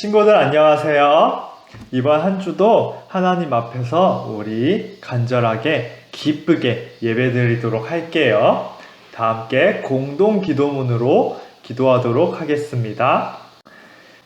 친구들 안녕하세요. 이번 한 주도 하나님 앞에서 우리 간절하게 기쁘게 예배드리도록 할게요. 다 함께 공동 기도문으로 기도하도록 하겠습니다.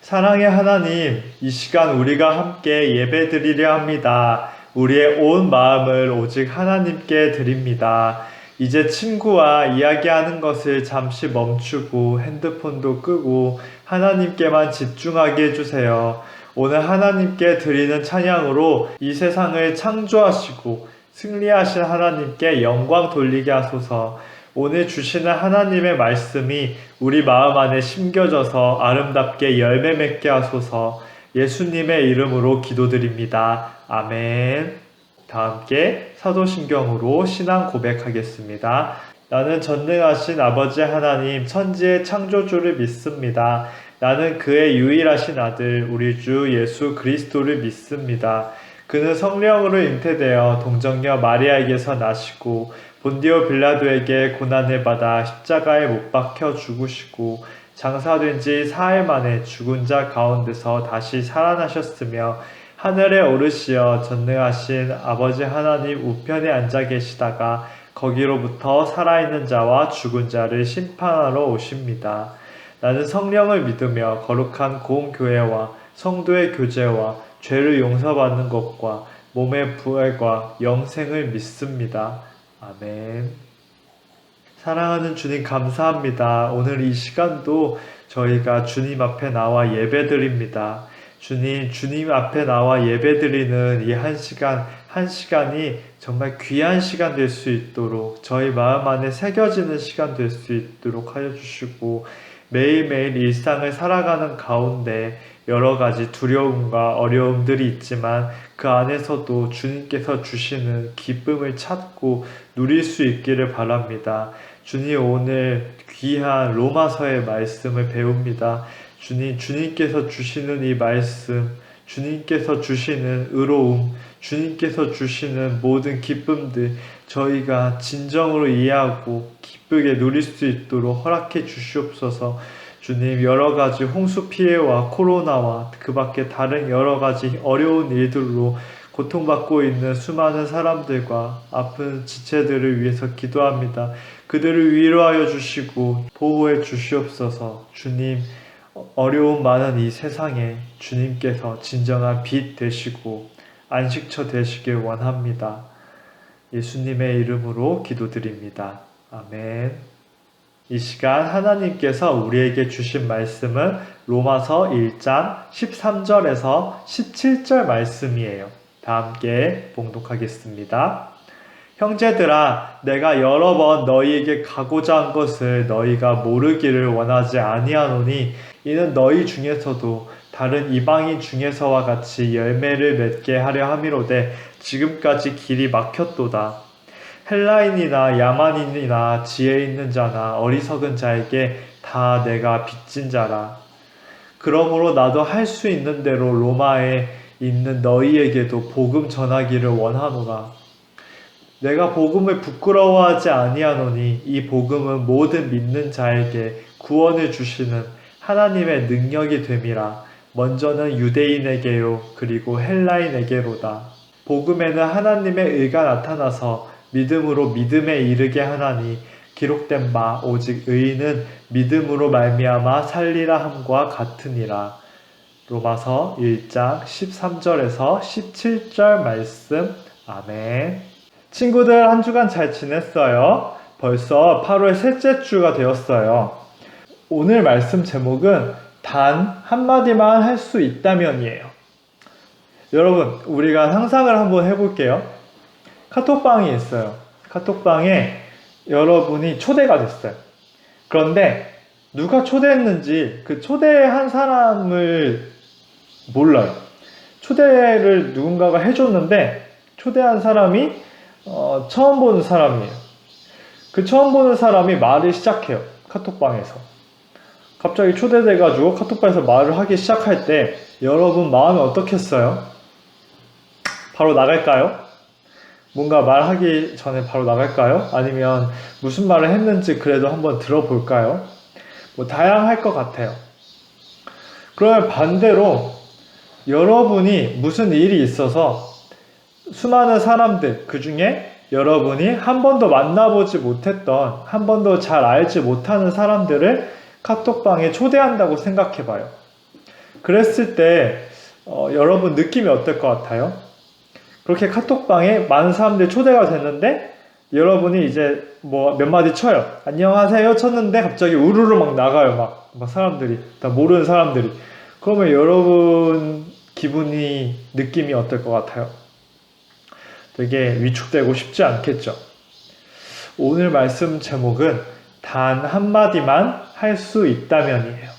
사랑의 하나님, 이 시간 우리가 함께 예배드리려 합니다. 우리의 온 마음을 오직 하나님께 드립니다. 이제 친구와 이야기하는 것을 잠시 멈추고 핸드폰도 끄고 하나님께만 집중하게 해주세요. 오늘 하나님께 드리는 찬양으로 이 세상을 창조하시고 승리하신 하나님께 영광 돌리게 하소서. 오늘 주시는 하나님의 말씀이 우리 마음 안에 심겨져서 아름답게 열매 맺게 하소서. 예수님의 이름으로 기도드립니다. 아멘. 다 함께 사도신경으로 신앙 고백하겠습니다. 나는 전능하신 아버지 하나님 천지의 창조주를 믿습니다. 나는 그의 유일하신 아들 우리 주 예수 그리스도를 믿습니다. 그는 성령으로 잉태되어 동정녀 마리아에게서 나시고 본디오 빌라도에게 고난을 받아 십자가에 못 박혀 죽으시고 장사된 지 4일 만에 죽은 자 가운데서 다시 살아나셨으며 하늘에 오르시어 전능하신 아버지 하나님 우편에 앉아 계시다가 거기로부터 살아있는 자와 죽은 자를 심판하러 오십니다. 나는 성령을 믿으며 거룩한 공교회와 성도의 교제와 죄를 용서받는 것과 몸의 부활과 영생을 믿습니다. 아멘. 사랑하는 주님 감사합니다. 오늘 이 시간도 저희가 주님 앞에 나와 예배드립니다. 주님 앞에 나와 예배드리는 이 한 시간이 정말 귀한 시간 될 수 있도록 저희 마음 안에 새겨지는 시간 될 수 있도록 하여 주시고 매일매일 일상을 살아가는 가운데 여러 가지 두려움과 어려움들이 있지만 그 안에서도 주님께서 주시는 기쁨을 찾고 누릴 수 있기를 바랍니다. 주님 오늘 귀한 로마서의 말씀을 배웁니다. 주님께서 주시는 이 말씀, 주님께서 주시는 의로움, 주님께서 주시는 모든 기쁨들 저희가 진정으로 이해하고 기쁘게 누릴 수 있도록 허락해 주시옵소서. 주님 여러 가지 홍수 피해와 코로나와 그 밖에 다른 여러 가지 어려운 일들로 고통받고 있는 수많은 사람들과 아픈 지체들을 위해서 기도합니다. 그들을 위로하여 주시고 보호해 주시옵소서. 주님 어려움 많은 이 세상에 주님께서 진정한 빛 되시고 안식처 되시길 원합니다. 예수님의 이름으로 기도드립니다. 아멘. 이 시간 하나님께서 우리에게 주신 말씀은 로마서 1장 13절에서 17절 말씀이에요. 다 함께 봉독하겠습니다. 형제들아, 내가 여러 번 너희에게 가고자 한 것을 너희가 모르기를 원하지 아니하노니 이는 너희 중에서도 다른 이방인 중에서와 같이 열매를 맺게 하려 함이로되 지금까지 길이 막혔도다. 헬라인이나 야만인이나 지혜 있는 자나 어리석은 자에게 다 내가 빚진 자라. 그러므로 나도 할 수 있는 대로 로마에 있는 너희에게도 복음 전하기를 원하노라. 내가 복음을 부끄러워하지 아니하노니 이 복음은 모든 믿는 자에게 구원을 주시는 하나님의 능력이 됨이라. 먼저는 유대인에게요 그리고 헬라인에게로다. 복음에는 하나님의 의가 나타나서 믿음으로 믿음에 이르게 하나니 기록된 바 오직 의인은 믿음으로 말미암아 살리라 함과 같으니라. 로마서 1장 13절에서 17절 말씀. 아멘. 친구들 한 주간 잘 지냈어요? 벌써 8월 셋째 주가 되었어요. 오늘 말씀 제목은 단 한마디만 할 수 있다면이에요. 여러분, 우리가 상상을 한번 해볼게요. 카톡방이 있어요. 카톡방에 여러분이 초대가 됐어요. 그런데 누가 초대했는지 그 초대한 사람을 몰라요. 초대를 누군가가 해줬는데 초대한 사람이 처음 보는 사람이에요. 그 처음 보는 사람이 말을 시작해요. 카톡방에서. 갑자기 초대돼가지고 카톡방에서 말을 하기 시작할 때 여러분 마음이 어떻겠어요? 바로 나갈까요? 뭔가 말하기 전에 바로 나갈까요? 아니면 무슨 말을 했는지 그래도 한번 들어볼까요? 다양할 것 같아요. 그러면 반대로 여러분이 무슨 일이 있어서 수많은 사람들, 그 중에 여러분이 한 번도 만나보지 못했던, 한 번도 잘 알지 못하는 사람들을 카톡방에 초대한다고 생각해 봐요. 그랬을 때 여러분 느낌이 어떨 것 같아요? 그렇게 카톡방에 많은 사람들이 초대가 됐는데 여러분이 이제 뭐 몇 마디 쳐요. 안녕하세요 쳤는데 갑자기 우르르 막 나가요. 막 사람들이, 다 모르는 사람들이. 그러면 여러분 기분이, 느낌이 어떨 것 같아요? 되게 위축되고 싶지 않겠죠? 오늘 말씀 제목은 단 한마디만 할 수 있다면이에요.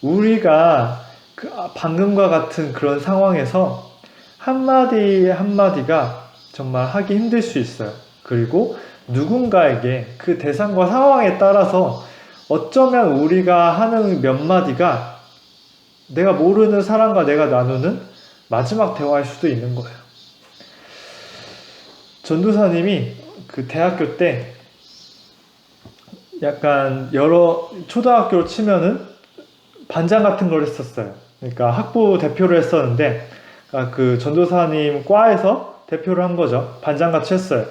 우리가 방금과 같은 그런 상황에서 한마디 한마디가 정말 하기 힘들 수 있어요. 그리고 누군가에게 그 대상과 상황에 따라서 어쩌면 우리가 하는 몇 마디가 내가 모르는 사람과 내가 나누는 마지막 대화일 수도 있는 거예요. 전도사님이 그 대학교 때 약간 여러 초등학교로 치면은 반장 같은 걸 했었어요. 그러니까 학부 대표를 했었는데 그 전도사님 과에서 대표를 한 거죠. 반장같이 했어요.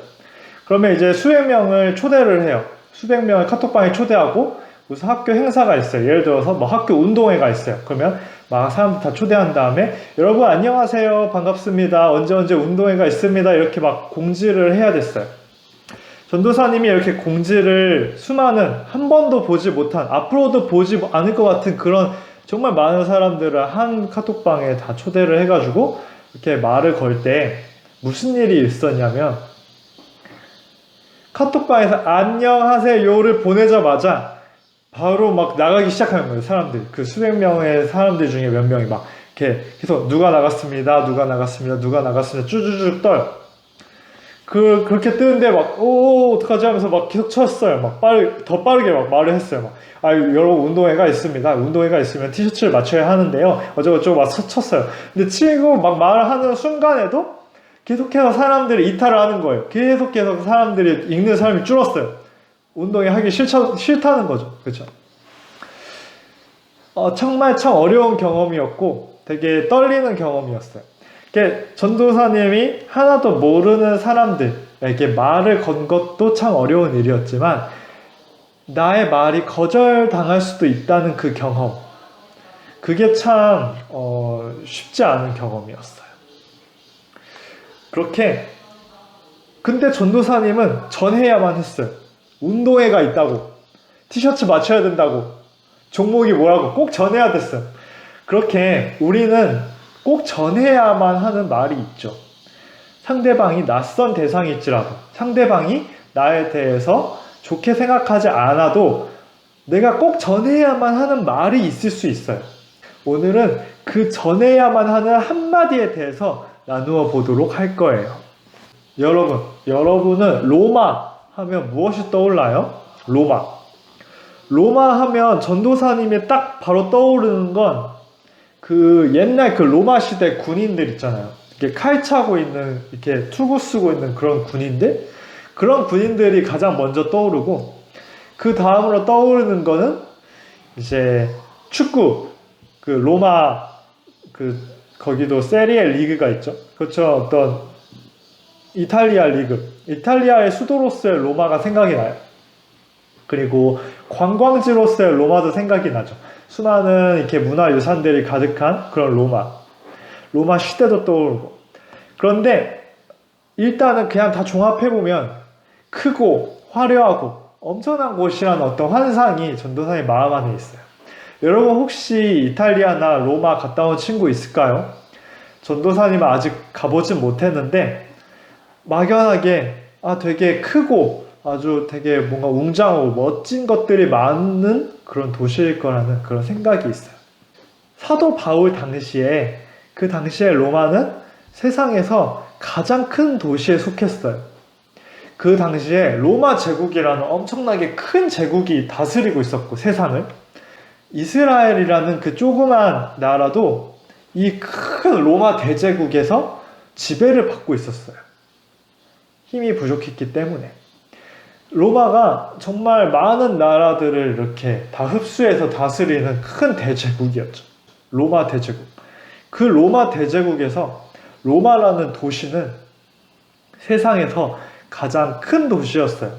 그러면 이제 수백 명을 초대를 해요. 수백 명을 카톡방에 초대하고 무슨 학교 행사가 있어요. 예를 들어서 뭐 학교 운동회가 있어요. 그러면 막 사람들 다 초대한 다음에 여러분 안녕하세요, 반갑습니다, 언제 운동회가 있습니다, 이렇게 막 공지를 해야 됐어요. 전도사님이 이렇게 공지를 수많은, 한 번도 보지 못한, 앞으로도 보지 않을 것 같은 그런 정말 많은 사람들을 한 카톡방에 다 초대를 해가지고 이렇게 말을 걸 때 무슨 일이 있었냐면, 카톡방에서 안녕하세요를 보내자마자 바로 막 나가기 시작하는 거예요. 사람들, 그 수백 명의 사람들 중에 몇 명이 막 이렇게 계속 누가 나갔습니다, 누가 나갔습니다, 누가 나갔습니다 쭈쭈쭈 떠요. 그렇게 뜨는데 막 어떡하지 하면서 막 계속 쳤어요. 막 더 빠르게 막 말을 했어요. 여러분 운동회가 있습니다. 운동회가 있으면 티셔츠를 맞춰야 하는데요, 어쩌고저쩌고 막 쳤어요. 근데 치고 막 말을 하는 순간에도 계속해서 사람들이 이탈을 하는 거예요. 계속해서 사람들이, 읽는 사람이 줄었어요. 운동회 하기 싫다는 거죠. 그렇죠? 정말 참 어려운 경험이었고 되게 떨리는 경험이었어요. 전도사님이 하나도 모르는 사람들에게 말을 건 것도 참 어려운 일이었지만 나의 말이 거절당할 수도 있다는 그 경험, 그게 참 쉽지 않은 경험이었어요. 그렇게, 근데 전도사님은 전해야만 했어요. 운동회가 있다고, 티셔츠 맞춰야 된다고, 종목이 뭐라고 꼭 전해야 됐어요. 그렇게 우리는 꼭 전해야만 하는 말이 있죠. 상대방이 낯선 대상일지라도, 상대방이 나에 대해서 좋게 생각하지 않아도 내가 꼭 전해야만 하는 말이 있을 수 있어요. 오늘은 그 전해야만 하는 한마디에 대해서 나누어 보도록 할 거예요. 여러분은 로마 하면 무엇이 떠올라요? 로마 하면 전도사님이 딱 바로 떠오르는 건 그 옛날 그 로마 시대 군인들 있잖아요. 이렇게 칼 차고 있는, 이렇게 투구 쓰고 있는 그런 군인들? 그런 군인들이 가장 먼저 떠오르고, 그 다음으로 떠오르는 거는 이제 축구, 그 로마, 거기도 세리에 리그가 있죠. 그렇죠. 어떤 이탈리아 리그, 이탈리아의 수도로서의 로마가 생각이 나요. 그리고 관광지로서의 로마도 생각이 나죠. 수많은 이렇게 문화유산들이 가득한 그런 로마 시대도 떠오르고. 그런데 일단은 그냥 다 종합해보면 크고 화려하고 엄청난 곳이라는 어떤 환상이 전도사의 마음 안에 있어요. 여러분 혹시 이탈리아나 로마 갔다 온 친구 있을까요? 전도사님은 아직 가보진 못했는데 막연하게 되게 크고 아주 되게 뭔가 웅장하고 멋진 것들이 많은 그런 도시일 거라는 그런 생각이 있어요. 사도 바울 당시에, 그 당시에 로마는 세상에서 가장 큰 도시에 속했어요. 그 당시에 로마 제국이라는 엄청나게 큰 제국이 다스리고 있었고, 세상을. 이스라엘이라는 그 조그만 나라도 이 큰 로마 대제국에서 지배를 받고 있었어요. 힘이 부족했기 때문에. 로마가 정말 많은 나라들을 이렇게 다 흡수해서 다스리는 큰 대제국이었죠. 로마 대제국. 그 로마 대제국에서 로마라는 도시는 세상에서 가장 큰 도시였어요.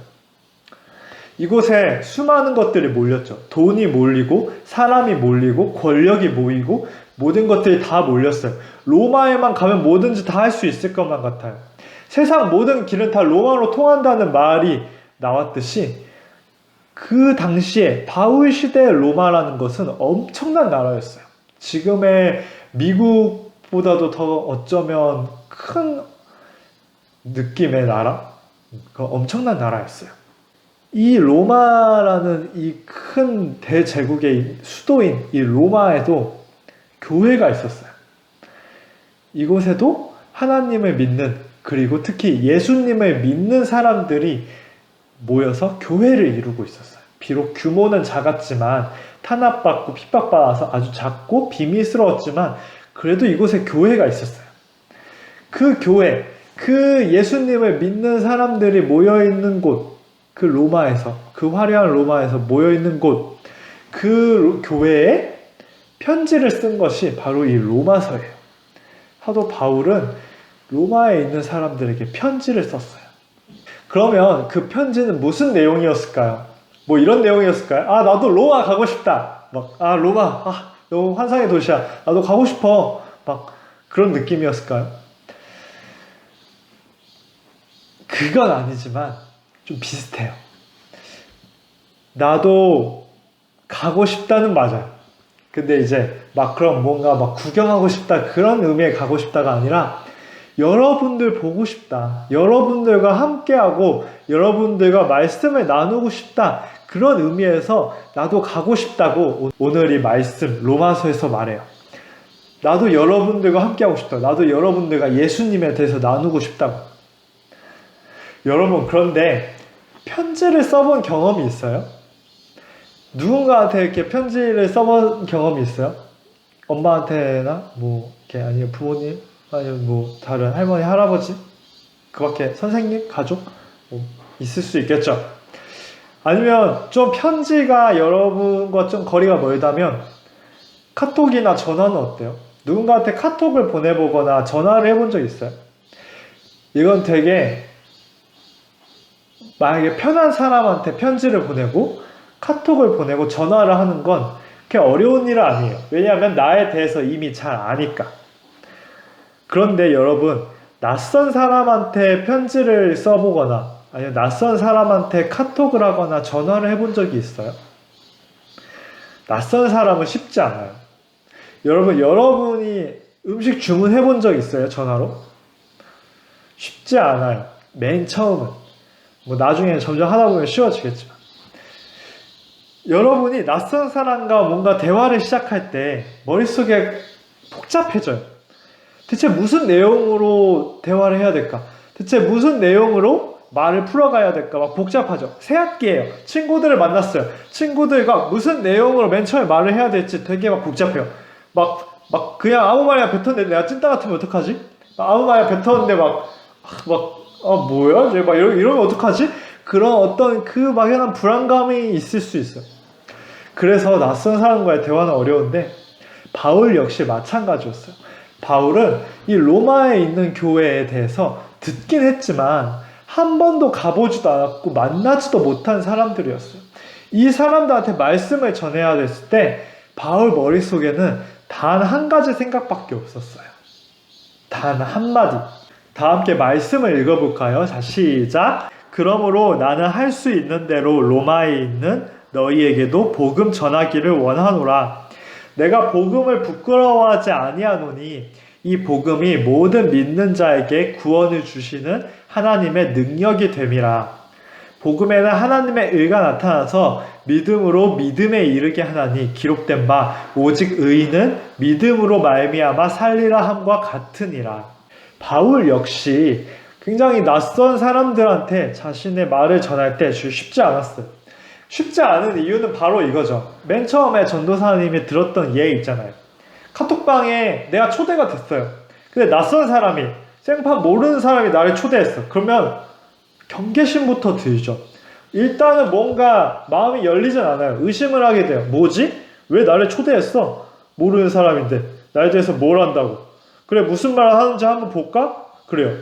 이곳에 수많은 것들이 몰렸죠. 돈이 몰리고 사람이 몰리고 권력이 모이고 모든 것들이 다 몰렸어요. 로마에만 가면 뭐든지 다 할 수 있을 것만 같아요. 세상 모든 길은 다 로마로 통한다는 말이 나왔듯이 그 당시에 바울 시대의 로마라는 것은 엄청난 나라였어요. 지금의 미국보다도 더 어쩌면 큰 느낌의 나라? 그 엄청난 나라였어요. 이 로마라는 이 큰 대제국의 수도인 이 로마에도 교회가 있었어요. 이곳에도 하나님을 믿는, 그리고 특히 예수님을 믿는 사람들이 모여서 교회를 이루고 있었어요. 비록 규모는 작았지만 탄압받고 핍박받아서 아주 작고 비밀스러웠지만 그래도 이곳에 교회가 있었어요. 그 교회, 그 예수님을 믿는 사람들이 모여있는 곳, 그 로마에서, 그 화려한 로마에서 모여있는 곳, 그 교회에 편지를 쓴 것이 바로 이 로마서예요. 사도 바울은 로마에 있는 사람들에게 편지를 썼어요. 그러면 그 편지는 무슨 내용이었을까요? 뭐 이런 내용이었을까요? 아, 나도 로마 가고 싶다. 로마, 너무 환상의 도시야. 나도 가고 싶어. 막 그런 느낌이었을까요? 그건 아니지만 좀 비슷해요. 나도 가고 싶다는 맞아요. 근데 이제 그럼 뭔가 구경하고 싶다 그런 의미의 가고 싶다가 아니라 여러분들 보고 싶다. 여러분들과 함께하고 여러분들과 말씀을 나누고 싶다. 그런 의미에서 나도 가고 싶다고 오늘 이 말씀 로마서에서 말해요. 나도 여러분들과 함께하고 싶다. 나도 여러분들과 예수님에 대해서 나누고 싶다고. 여러분, 그런데 편지를 써본 경험이 있어요? 누군가한테 이렇게 편지를 써본 경험이 있어요? 엄마한테나 이렇게 아니면 부모님, 아니면 다른 할머니, 할아버지, 그밖에 선생님, 가족 있을 수 있겠죠. 아니면 좀 편지가 여러분과 좀 거리가 멀다면 카톡이나 전화는 어때요? 누군가한테 카톡을 보내보거나 전화를 해본 적 있어요? 이건 되게 만약에 편한 사람한테 편지를 보내고 카톡을 보내고 전화를 하는 건 그렇게 어려운 일은 아니에요. 왜냐하면 나에 대해서 이미 잘 아니까. 그런데 여러분, 낯선 사람한테 편지를 써보거나 아니면 낯선 사람한테 카톡을 하거나 전화를 해본 적이 있어요? 낯선 사람은 쉽지 않아요. 여러분이 음식 주문해본 적 있어요? 전화로? 쉽지 않아요. 맨 처음은. 나중에 점점 하다 보면 쉬워지겠지만. 여러분이 낯선 사람과 뭔가 대화를 시작할 때 머릿속에 복잡해져요. 대체 무슨 내용으로 대화를 해야 될까? 대체 무슨 내용으로 말을 풀어가야 될까? 복잡하죠. 새학기예요. 친구들을 만났어요. 친구들과 무슨 내용으로 맨 처음에 말을 해야 될지 되게 복잡해요. 그냥 아무 말이나 뱉었는데 내가 찐따 같으면 어떡하지? 아무 말이나 뱉었는데 뭐야? 이러면 어떡하지? 그런 어떤 그 막연한 불안감이 있을 수 있어요. 그래서 낯선 사람과의 대화는 어려운데 바울 역시 마찬가지였어요. 바울은 이 로마에 있는 교회에 대해서 듣긴 했지만 한 번도 가보지도 않았고 만나지도 못한 사람들이었어요. 이 사람들한테 말씀을 전해야 됐을 때 바울 머릿속에는 단 한 가지 생각밖에 없었어요. 단 한마디. 다 함께 말씀을 읽어볼까요? 자, 시작. 그러므로 나는 할 수 있는 대로 로마에 있는 너희에게도 복음 전하기를 원하노라. 내가 복음을 부끄러워하지 아니하노니 이 복음이 모든 믿는 자에게 구원을 주시는 하나님의 능력이 됨이라. 복음에는 하나님의 의가 나타나서 믿음으로 믿음에 이르게 하나니 기록된 바 오직 의인은 믿음으로 말미암아 살리라 함과 같으니라. 바울 역시 굉장히 낯선 사람들한테 자신의 말을 전할 때 쉽지 않았어요. 쉽지 않은 이유는 바로 이거죠. 맨 처음에 전도사님이 들었던 예 있잖아요. 카톡방에 내가 초대가 됐어요. 근데 낯선 사람이, 생판 모르는 사람이 나를 초대했어. 그러면 경계심부터 들죠. 일단은 뭔가 마음이 열리진 않아요. 의심을 하게 돼요. 뭐지? 왜 나를 초대했어? 모르는 사람인데 나에 대해서 뭘 안다고? 그래, 무슨 말을 하는지 한번 볼까? 그래요.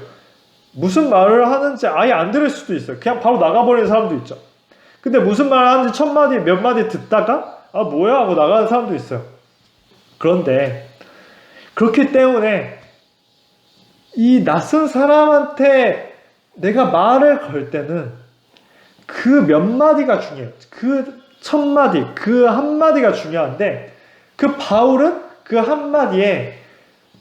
무슨 말을 하는지 아예 안 들을 수도 있어요. 그냥 바로 나가버리는 사람도 있죠. 근데 무슨 말을 하는지 첫 마디 몇 마디 듣다가 아 뭐야 하고 나가는 사람도 있어요. 그런데 그렇기 때문에 이 낯선 사람한테 내가 말을 걸 때는 그 몇 마디가 중요해요. 그 첫 마디, 그 한마디가 중요한데 그 바울은 그 한마디에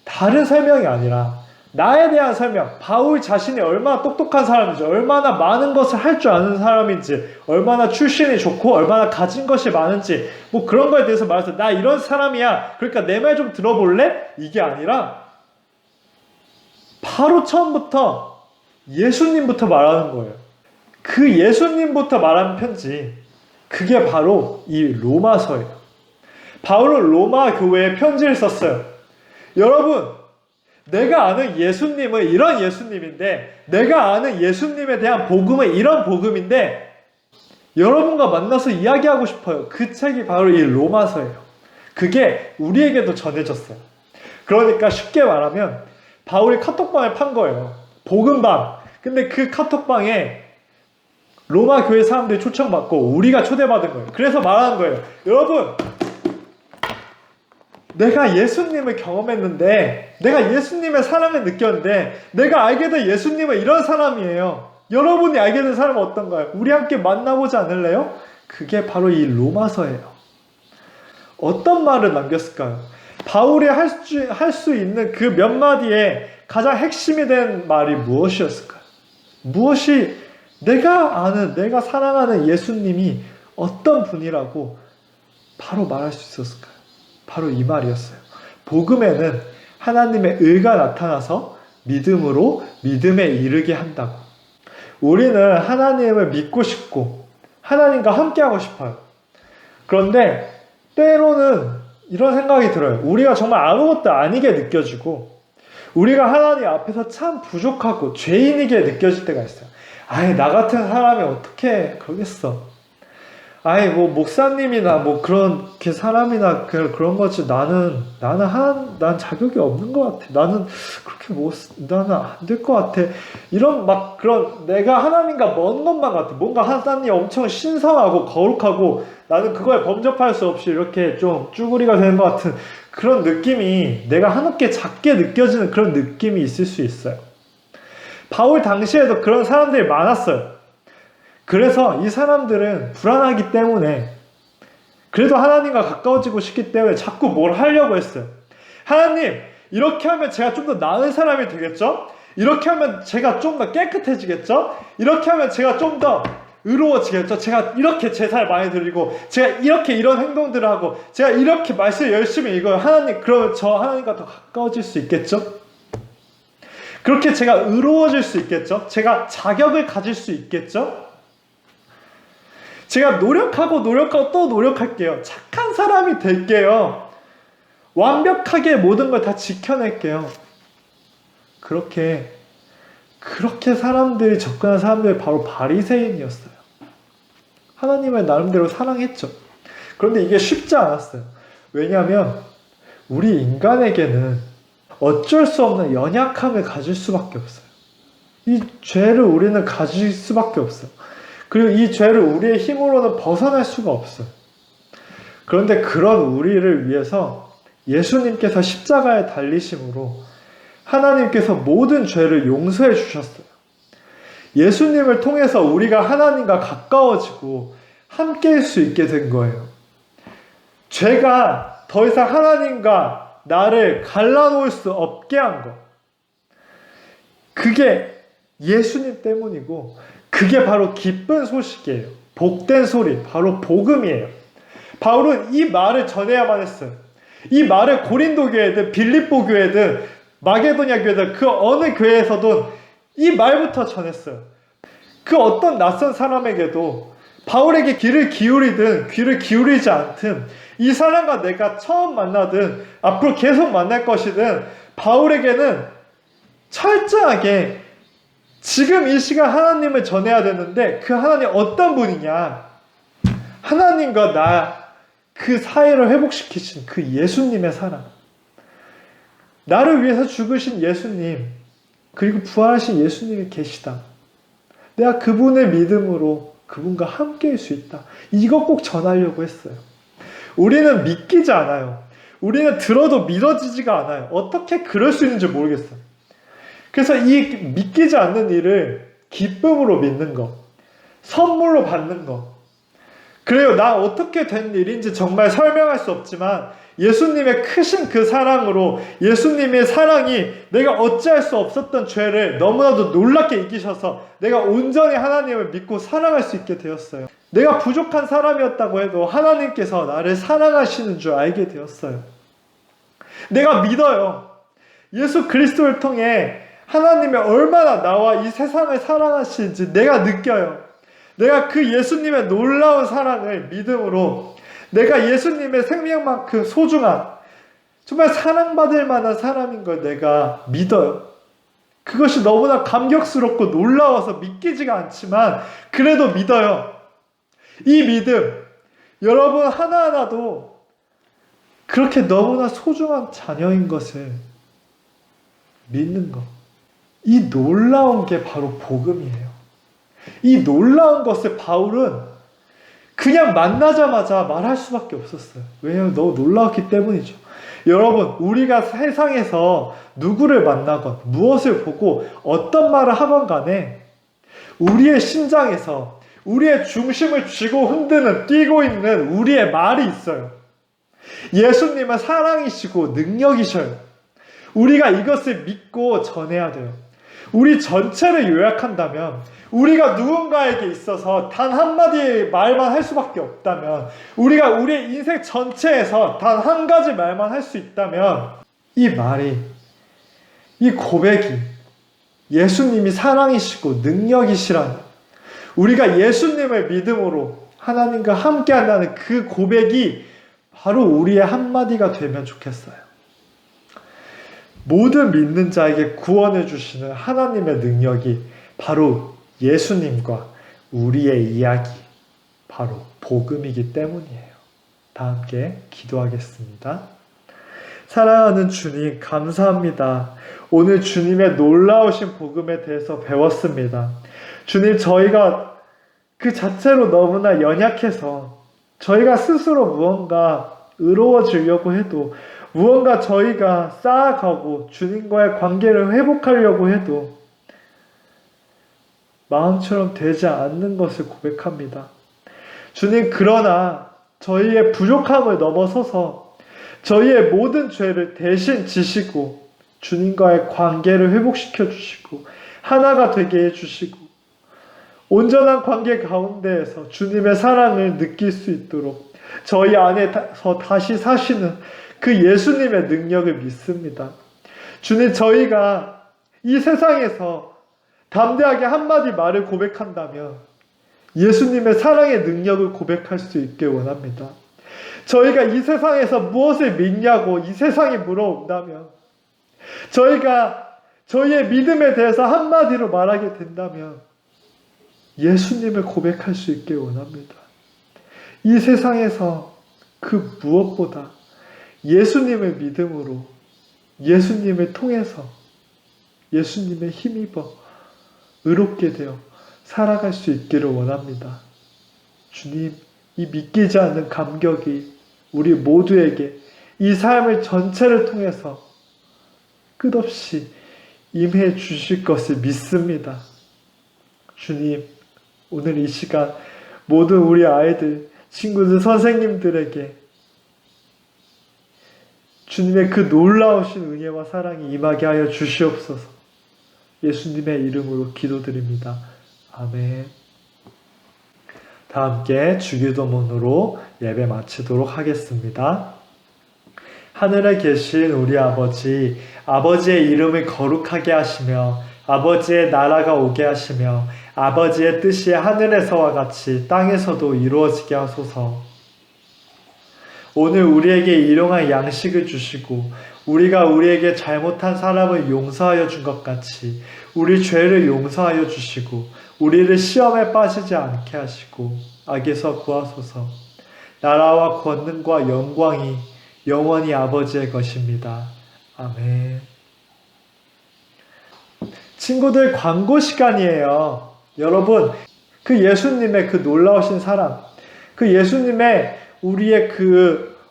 다른 설명이 아니라 나에 대한 설명, 바울 자신이 얼마나 똑똑한 사람인지, 얼마나 많은 것을 할 줄 아는 사람인지, 얼마나 출신이 좋고, 얼마나 가진 것이 많은지, 뭐 그런 거에 대해서 말해서 나 이런 사람이야. 그러니까 내 말 좀 들어볼래? 이게 아니라 바로 처음부터 예수님부터 말하는 거예요. 그 예수님부터 말하는 편지, 그게 바로 이 로마서예요. 바울은 로마 교회에 편지를 썼어요. 여러분, 내가 아는 예수님은 이런 예수님인데, 내가 아는 예수님에 대한 복음은 이런 복음인데, 여러분과 만나서 이야기하고 싶어요. 그 책이 바로 이 로마서예요. 그게 우리에게도 전해졌어요. 그러니까 쉽게 말하면 바울이 카톡방을 판 거예요. 복음방. 근데 그 카톡방에 로마 교회 사람들이 초청받고 우리가 초대받은 거예요. 그래서 말하는 거예요. 여러분, 내가 예수님을 경험했는데, 내가 예수님의 사랑을 느꼈는데, 내가 알게 된 예수님은 이런 사람이에요. 여러분이 알게 된 사람은 어떤가요? 우리 함께 만나보지 않을래요? 그게 바로 이 로마서예요. 어떤 말을 남겼을까요? 바울이 할 수 있는 그 몇 마디에 가장 핵심이 된 말이 무엇이었을까요? 무엇이 내가 아는, 내가 사랑하는 예수님이 어떤 분이라고 바로 말할 수 있었을까요? 바로 이 말이었어요. 복음에는 하나님의 의가 나타나서 믿음으로 믿음에 이르게 한다고. 우리는 하나님을 믿고 싶고 하나님과 함께하고 싶어요. 그런데 때로는 이런 생각이 들어요. 우리가 정말 아무것도 아니게 느껴지고 우리가 하나님 앞에서 참 부족하고 죄인이게 느껴질 때가 있어요. 아이, 나 같은 사람이 어떻게 그러겠어. 아이, 뭐, 목사님이나, 뭐, 그런, 사람이나, 그런 거지. 나는 자격이 없는 것 같아. 나는, 나는 안 될 것 같아. 이런, 내가 하나님과 먼 것만 같아. 뭔가 하나님이 엄청 신성하고, 거룩하고, 나는 그거에 범접할 수 없이 이렇게 좀 쭈구리가 되는 것 같은 그런 느낌이, 내가 하나님께 작게 느껴지는 그런 느낌이 있을 수 있어요. 바울 당시에도 그런 사람들이 많았어요. 그래서 이 사람들은 불안하기 때문에, 그래도 하나님과 가까워지고 싶기 때문에 자꾸 뭘 하려고 했어요. 하나님, 이렇게 하면 제가 좀 더 나은 사람이 되겠죠? 이렇게 하면 제가 좀 더 깨끗해지겠죠? 이렇게 하면 제가 좀 더 의로워지겠죠? 제가 이렇게 제사를 많이 드리고, 제가 이렇게 이런 행동들을 하고, 제가 이렇게 말씀을 열심히 읽어요. 하나님, 그러면 저 하나님과 더 가까워질 수 있겠죠? 그렇게 제가 의로워질 수 있겠죠? 제가 자격을 가질 수 있겠죠? 제가 노력하고 또 노력할게요. 착한 사람이 될게요. 완벽하게 모든 걸 다 지켜낼게요. 그렇게 사람들이 접근한 사람들이 바로 바리새인이었어요. 하나님을 나름대로 사랑했죠. 그런데 이게 쉽지 않았어요. 왜냐하면 우리 인간에게는 어쩔 수 없는 연약함을 가질 수밖에 없어요. 이 죄를 우리는 가질 수밖에 없어요. 그리고 이 죄를 우리의 힘으로는 벗어날 수가 없어요. 그런데 그런 우리를 위해서 예수님께서 십자가에 달리심으로 하나님께서 모든 죄를 용서해 주셨어요. 예수님을 통해서 우리가 하나님과 가까워지고 함께일 수 있게 된 거예요. 죄가 더 이상 하나님과 나를 갈라놓을 수 없게 한 것. 그게 예수님 때문이고, 그게 바로 기쁜 소식이에요. 복된 소리, 바로 복음이에요. 바울은 이 말을 전해야만 했어요. 이 말을 고린도 교회든 빌립보 교회든 마게도냐 교회든 그 어느 교회에서도 이 말부터 전했어요. 그 어떤 낯선 사람에게도 바울에게 귀를 기울이든 귀를 기울이지 않든, 이 사람과 내가 처음 만나든 앞으로 계속 만날 것이든 바울에게는 철저하게 지금 이 시간 하나님을 전해야 되는데 그 하나님 어떤 분이냐? 하나님과 나 그 사이를 회복시키신 그 예수님의 사랑. 나를 위해서 죽으신 예수님, 그리고 부활하신 예수님이 계시다. 내가 그분의 믿음으로 그분과 함께일 수 있다. 이거 꼭 전하려고 했어요. 우리는 믿기지 않아요. 우리는 들어도 믿어지지가 않아요. 어떻게 그럴 수 있는지 모르겠어요. 그래서 이 믿기지 않는 일을 기쁨으로 믿는 것, 선물로 받는 것. 그래요. 나 어떻게 된 일인지 정말 설명할 수 없지만 예수님의 크신 그 사랑으로 예수님의 사랑이 내가 어찌할 수 없었던 죄를 너무나도 놀랍게 이기셔서 내가 온전히 하나님을 믿고 사랑할 수 있게 되었어요. 내가 부족한 사람이었다고 해도 하나님께서 나를 사랑하시는 줄 알게 되었어요. 내가 믿어요. 예수 그리스도를 통해 하나님이 얼마나 나와 이 세상을 사랑하시는지 내가 느껴요. 내가 그 예수님의 놀라운 사랑을 믿음으로 내가 예수님의 생명만큼 소중한 정말 사랑받을 만한 사람인 걸 내가 믿어요. 그것이 너무나 감격스럽고 놀라워서 믿기지가 않지만 그래도 믿어요. 이 믿음, 여러분 하나하나도 그렇게 너무나 소중한 자녀인 것을 믿는 것. 이 놀라운 게 바로 복음이에요. 이 놀라운 것을 바울은 그냥 만나자마자 말할 수밖에 없었어요. 왜냐하면 너무 놀라웠기 때문이죠. 여러분, 우리가 세상에서 누구를 만나건 무엇을 보고 어떤 말을 하건 간에 우리의 심장에서 우리의 중심을 쥐고 흔드는 뛰고 있는 우리의 말이 있어요. 예수님은 사랑이시고 능력이셔요. 우리가 이것을 믿고 전해야 돼요. 우리 전체를 요약한다면 우리가 누군가에게 있어서 단 한마디의 말만 할 수밖에 없다면 우리가 우리의 인생 전체에서 단 한 가지 말만 할 수 있다면 이 말이, 이 고백이 예수님이 사랑이시고 능력이시라는 우리가 예수님을 믿음으로 하나님과 함께한다는 그 고백이 바로 우리의 한마디가 되면 좋겠어요. 모든 믿는 자에게 구원을 주시는 하나님의 능력이 바로 예수님과 우리의 이야기, 바로 복음이기 때문이에요. 다 함께 기도하겠습니다. 사랑하는 주님, 감사합니다. 오늘 주님의 놀라우신 복음에 대해서 배웠습니다. 주님, 저희가 그 자체로 너무나 연약해서 저희가 스스로 무언가 의로워지려고 해도 무언가 저희가 쌓아가고 주님과의 관계를 회복하려고 해도 마음처럼 되지 않는 것을 고백합니다. 주님, 그러나 저희의 부족함을 넘어서서 저희의 모든 죄를 대신 지시고 주님과의 관계를 회복시켜 주시고 하나가 되게 해주시고 온전한 관계 가운데에서 주님의 사랑을 느낄 수 있도록 저희 안에서 다시 사시는 그 예수님의 능력을 믿습니다. 주님, 저희가 이 세상에서 담대하게 한마디 말을 고백한다면 예수님의 사랑의 능력을 고백할 수 있게 원합니다. 저희가 이 세상에서 무엇을 믿냐고 이 세상이 물어온다면 저희가 저희의 믿음에 대해서 한마디로 말하게 된다면 예수님을 고백할 수 있게 원합니다. 이 세상에서 그 무엇보다 예수님을 믿음으로 예수님을 통해서 예수님의 힘입어 의롭게 되어 살아갈 수 있기를 원합니다. 주님, 이 믿기지 않는 감격이 우리 모두에게 이 삶을 전체를 통해서 끝없이 임해 주실 것을 믿습니다. 주님, 오늘 이 시간 모든 우리 아이들, 친구들, 선생님들에게 주님의 그 놀라우신 은혜와 사랑이 임하게 하여 주시옵소서. 예수님의 이름으로 기도드립니다. 아멘. 다 함께 주기도문으로 예배 마치도록 하겠습니다. 하늘에 계신 우리 아버지, 아버지의 이름을 거룩하게 하시며 아버지의 나라가 오게 하시며 아버지의 뜻이 하늘에서와 같이 땅에서도 이루어지게 하소서. 오늘 우리에게 일용할 양식을 주시고 우리가 우리에게 잘못한 사람을 용서하여 준 것 같이 우리 죄를 용서하여 주시고 우리를 시험에 빠지지 않게 하시고 악에서 구하소서. 나라와 권능과 영광이 영원히 아버지의 것입니다. 아멘. 친구들, 광고 시간이에요. 여러분, 그 예수님의 그 놀라우신 사랑, 그 예수님의 우리의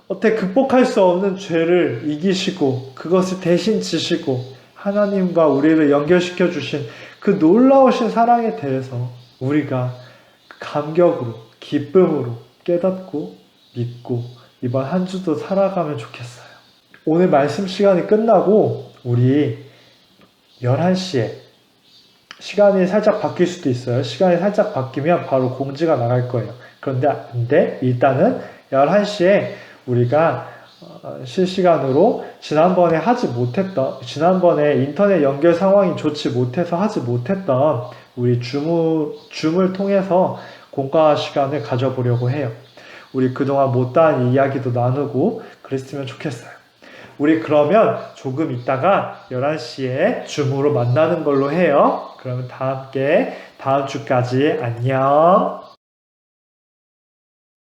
어떻게 극복할 수 없는 죄를 이기시고 그것을 대신 지시고 하나님과 우리를 연결시켜 주신 그 놀라우신 사랑에 대해서 우리가 감격으로, 기쁨으로 깨닫고 믿고 이번 한 주도 살아가면 좋겠어요. 오늘 말씀 시간이 끝나고 우리 11시에 시간이 살짝 바뀔 수도 있어요. 시간이 살짝 바뀌면 바로 공지가 나갈 거예요. 그런데 일단은 11시에 우리가 실시간으로 지난번에 인터넷 연결 상황이 좋지 못해서 하지 못했던 우리 줌을 통해서 공과 시간을 가져보려고 해요. 우리 그동안 못다한 이야기도 나누고 그랬으면 좋겠어요. 우리 그러면 조금 있다가 11시에 줌으로 만나는 걸로 해요. 그러면 다 함께 다음 주까지 안녕.